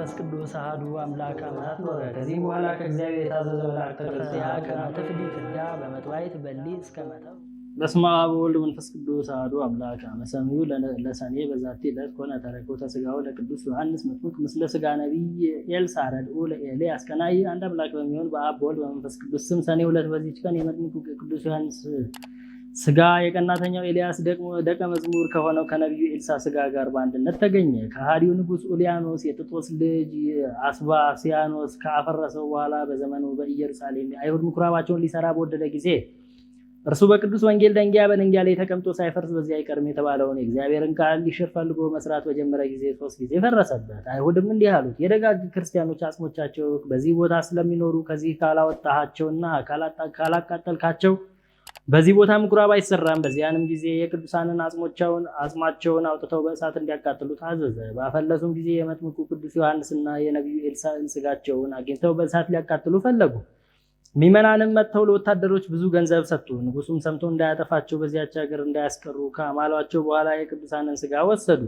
መንፈስ ቅዱስ አሐዱ አምላክ አማት ኖረ። ከዚህ በኋላ ከእግዚአብሔር የታዘዘ መልአክ ተቀርጽያ ከመትፍዲ ፍዳ በመጥዋዕት በሊ እስከ መተው። በስመ አብ ወወልድ ወመንፈስ ቅዱስ አሐዱ አምላክ አመሰሚው ለሰኔ በዛቲ ዕለት ኮነ ተረኮተ ሥጋው ለቅዱስ ዮሐንስ መጥምቅ ምስለ ሥጋ ነቢይ ኤልሳዕ ረድኡ ለኤልያስ ቀናኢ። አንድ አምላክ በሚሆን በአብ በወልድ በመንፈስ ቅዱስ ስም ሰኔ 2 በዚች ቀን የመጥምቁ ቅዱስ ዮሐንስ ሥጋ የቀናተኛው ኤልያስ ደቀ መዝሙር ከሆነው ከነቢዩ ኤልሳዕ ሥጋ ጋር በአንድነት ተገኘ። ከሃዲው ንጉሥ ኡልያኖስ የጥጦስ ልጅ አስባስያኖስ ካፈረሰው በኋላ በዘመኑ በኢየሩሳሌም የአይሁድ ምኩራባቸውን ሊሰራ በወደደ ጊዜ እርሱ በቅዱስ ወንጌል ደንጊያ በደንጊያ ላይ ተቀምጦ ሳይፈርስ በዚያ አይቀርም የተባለውን የእግዚአብሔርን ቃል ሊሽር ፈልጎ መስራት በጀመረ ጊዜ 3 ጊዜ ፈረሰበት። አይሁድም እንዲህ አሉት፣ የደጋግ ክርስቲያኖች አጽሞቻቸው በዚህ ቦታ ስለሚኖሩ ከዚህ ካላወጣሃቸውና ካላቃጠልካቸው በዚህ ቦታ ምኩራብ አይሰራም። በዚያንም ጊዜ የቅዱሳንን አጽማቸውን አውጥተው በእሳት እንዲያቃጥሉ ታዘዘ። ባፈለሱም ጊዜ የመጥምቁ ቅዱስ ዮሐንስና የነቢዩ ኤልሳዕን ሥጋቸውን አግኝተው በእሳት ሊያቃጥሉ ፈለጉ። ምዕመናንም መጥተው ለወታደሮች ብዙ ገንዘብ ሰጡ። ንጉሱም ሰምቶ እንዳያጠፋቸው በዚያች ሀገር እንዳያስቀሩ ከማሏቸው በኋላ የቅዱሳንን ሥጋ ወሰዱ።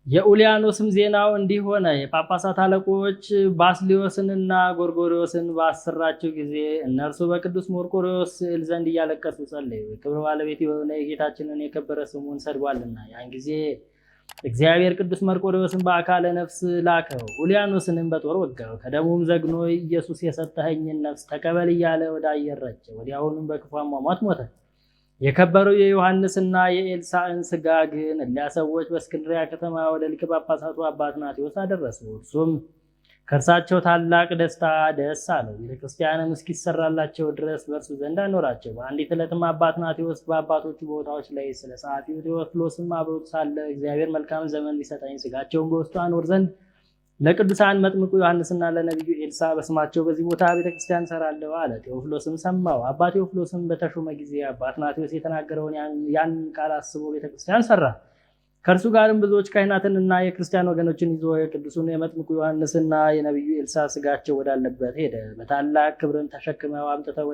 የኡልያኖስም ዜናው እንዲህ ሆነ። የጳጳሳት አለቆች ባስልዮስንና ጎርጎርዮስን ባሰራቸው ጊዜ እነርሱ በቅዱስ መርቆሬዎስ ስዕል ዘንድ እያለቀሱ ጸለዩ። የክብር ባለቤት የሆነ የጌታችንን የከበረ ስሙን ሰድቧልና። ያን ጊዜ እግዚአብሔር ቅዱስ መርቆሬዎስን በአካለ ነፍስ ላከው። ኡልያኖስንም በጦር ወጋው። ከደሙም ዘግኖ ኢየሱስ የሰጠኸኝን ነፍስ ተቀበል እያለ ወደ አየር ረጨ። ወዲያውኑም በክፉ አሟሟት ሞተ። የከበሩ የዮሐንስና የኤልሳዕን ሥጋ ግን እሊያ ሰዎች በእስክንድርያ ከተማ ወደ ሊቀ ጳጳሳቱ አባ አትናቴዎስ አደረሱ። እርሱም ከእርሳቸው ታላቅ ደስ አለው። ቤተክርስቲያንም እስኪሰራላቸው ድረስ በእርሱ ዘንድ አኖራቸው። በአንዲት ዕለትም አባ አትናቴዎስ በአባቶቹ ቦታዎች ላይ ስለ ጸሐፊው ቴዎፍሎስም አብሮት ሳለ እግዚአብሔር መልካም ዘመን ሊሰጠኝ ሥጋቸውን በውስጡ አኖር ዘንድ ለቅዱሳን መጥምቁ ዮሐንስና ለነቢዩ ኤልሳዕ በስማቸው በዚህ ቦታ ቤተክርስቲያን ሰራለሁ አለ። ቴዎፍሎስም ሰማው። አባ ቴዎፍሎስም በተሾመ ጊዜ አባ አትናቴዎስ የተናገረውን ያንን ቃል አስቦ ቤተክርስቲያን ሰራ። ከእርሱ ጋርም ብዙዎች ካህናትንና የክርስቲያን ወገኖችን ይዞ የቅዱሱን የመጥምቁ ዮሐንስና የነቢዩ ኤልሳዕ ሥጋቸው ወዳለበት ሄደ። በታላቅ ክብርም ተሸክመው አምጥተው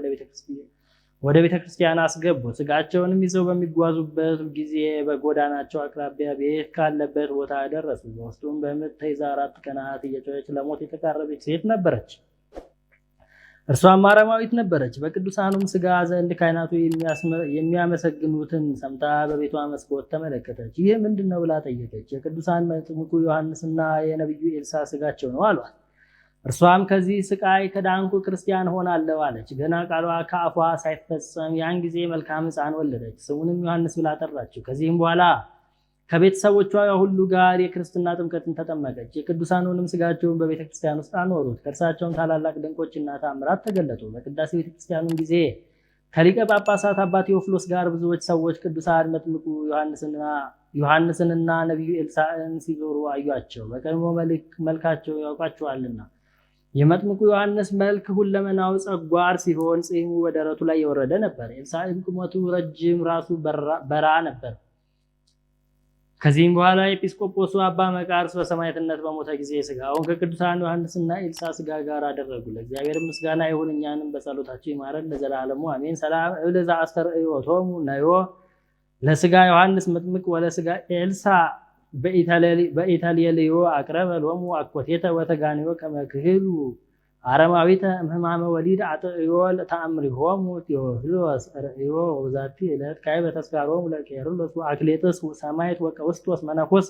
ወደ ቤተክርስቲያን አስገቡ። ሥጋቸውንም ይዘው በሚጓዙበት ጊዜ በጎዳናቸው አቅራቢያ ቤት ካለበት ቦታ ደረሱ። በውስጡም በምጥ ተይዛ 4 ቀናት እየጮኸች ለሞት የተቃረበች ሴት ነበረች። እርሷም አረማዊት ነበረች። በቅዱሳኑም ሥጋ ዘንድ ካህናቱ የሚያመሰግኑትን ሰምታ በቤቷ መስኮት ተመለከተች። ይህ ምንድን ነው ብላ ጠየቀች። የቅዱሳን መጥምቁ ዮሐንስና የነቢዩ ኤልሳዕ ሥጋቸው ነው አሏት። እርሷም ከዚህ ስቃይ ከዳንኩ ክርስቲያን ሆናለሁ አለች። ገና ቃሏ ከአፏ ሳይፈጸም ያን ጊዜ መልካም ሕፃን ወለደች። ስሙንም ዮሐንስ ብላ ጠራችው። ከዚህም በኋላ ከቤተሰቦቿ ሁሉ ጋር የክርስትና ጥምቀትን ተጠመቀች። የቅዱሳኑንም ሥጋቸውን በቤተ ክርስቲያን ውስጥ አኖሩት። ከእርሳቸውም ታላላቅ ድንቆችና ተአምራት ተገለጡ። በቅዳሴ ቤተ ክርስቲያኑም ጊዜ ከሊቀ ጳጳሳት አባ ቴዎፍሎስ ጋር ብዙዎች ሰዎች ቅዱሳን መጥምቁ ዮሐንስንና ነቢዩ ኤልሳዕን ሲዞሩ አዩአቸው። በቀድሞ መልካቸው ያውቃቸዋልና። የመጥምቁ ዮሐንስ መልክ ሁለመናው ጸጓር ሲሆን ፂሙ በደረቱ ላይ የወረደ ነበር። ኤልሳዕም ቁመቱ ረጅም፣ ራሱ በራ ነበር። ከዚህም በኋላ ኤጲስቆጶሱ አባ መቃርስ በሰማዕትነት በሞተ ጊዜ ሥጋውን ከቅዱሳን ዮሐንስና ኤልሳዕ ሥጋ ጋር አደረጉ። ለእግዚአብሔር ምስጋና ይሁን፣ እኛንም በጸሎታቸው ይማረን ለዘላለሙ አሜን። ሰላም እብል ዘአስተርእዮቶሙ ነዮ ለሥጋ ዮሐንስ መጥምቅ ወለሥጋ ኤልሳዕ በኢታልየልዮ አቅረበ ሎሙ አኮቴተ ወተጋንዮ ከመክህሉ አረማዊተ እምህማመ ወሊድ አጥዮ ተአምሪሆሙ ቴዎፍሎስ ርእዮ ወዛቲ ዕለት ካዕበ ተስካሮሙ ለቄርሎስ ወአክሌጥስ ሰማዕት ወቀውስጦስ መነኮስ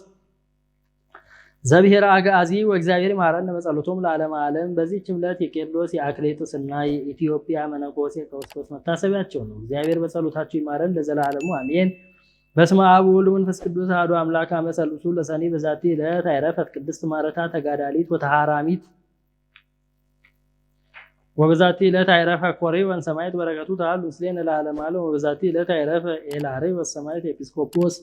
ዘብሔረ አግዓዚ ወእግዚአብሔር ይማረን በጸሎቶሙ ለዓለመ ዓለም። በዚህች ዕለት የቄርሎስ የአክሌጥስ እና የኢትዮጵያ መነኮስ የቀውስጦስ መታሰቢያቸው ነው። እግዚአብሔር በጸሎታቸው ይማረን ለዘላለሙ አሜን። በስመ አብ ወወልድ ወመንፈስ ቅዱስ አሐዱ አምላክ አመ ሠሉሱ ለሰኔ በዛቲ ዕለት አይረፈት ቅድስት ማርታ ተጋዳሊት ወተሃራሚት ወበዛቲ ዕለት አይረፈ ኮሬወን ሰማዕት በረከቱ ተሃሉ ምስሌነ ለዓለመ ዓለም። ወበዛቲ ዕለት አይረፈ ኤልአሬዎስ ሰማዕት ኤጲስቆጶስ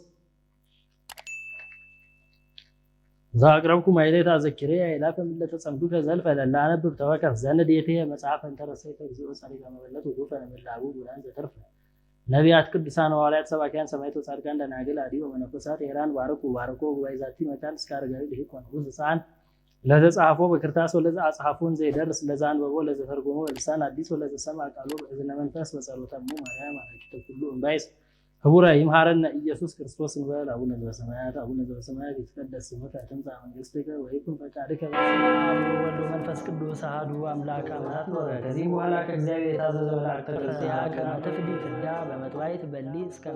ዘአቅረብኩ ማሕሌተ አዘኪሬ አእላፈ እምእለ ተጸምዱከ ዘልፈ ለላነብብ ተወከፍ ዘንዴቴ መጽሐፈ እንተረሰይከ እግዚኦ ጸሪቀ መበለት ወጉፈ ነምላቡ ዱራን ዘተርፈ ነቢያት ቅዱሳን ሐዋርያት ሰባክያን ሰማዕታት ጻድቃን ደናግል አዲዮ መነኮሳት ሄራን ባርኩ ጉባኤ ዛቲ መካን እስከ አረጋዊ ልሂቅ ወንጉስ ሕፃን ለዘጻፎ በክርታስ ወለዘ አጽሐፉን ዘይደርስ ለዛ አንበቦ ለዘተርጎሞ በልሳን አዲስ ወለዘ ሰምዐ ቃሎ በእዝነ መንፈስ በጸሎተሙ ማርያም አራቂተ ኩሉ እምባይስ ህቡረ ይምሃረነ ኢየሱስ ክርስቶስ እንበል። አቡነ ዘበሰማያት ይትቀደስ ስምከ ትምጻእ መንግሥትከ ወይኩን ፈቃድከ በሰማይ ወወልድ ወመንፈስ ቅዱስ አሐዱ አምላክ አማት ኖረ። ከዚህ በኋላ ከእግዚአብሔር የታዘዘ መልአክ ተቀብያ ከመ ትፍዲ ፍዳ በመጥዋዕት በሊ እስከ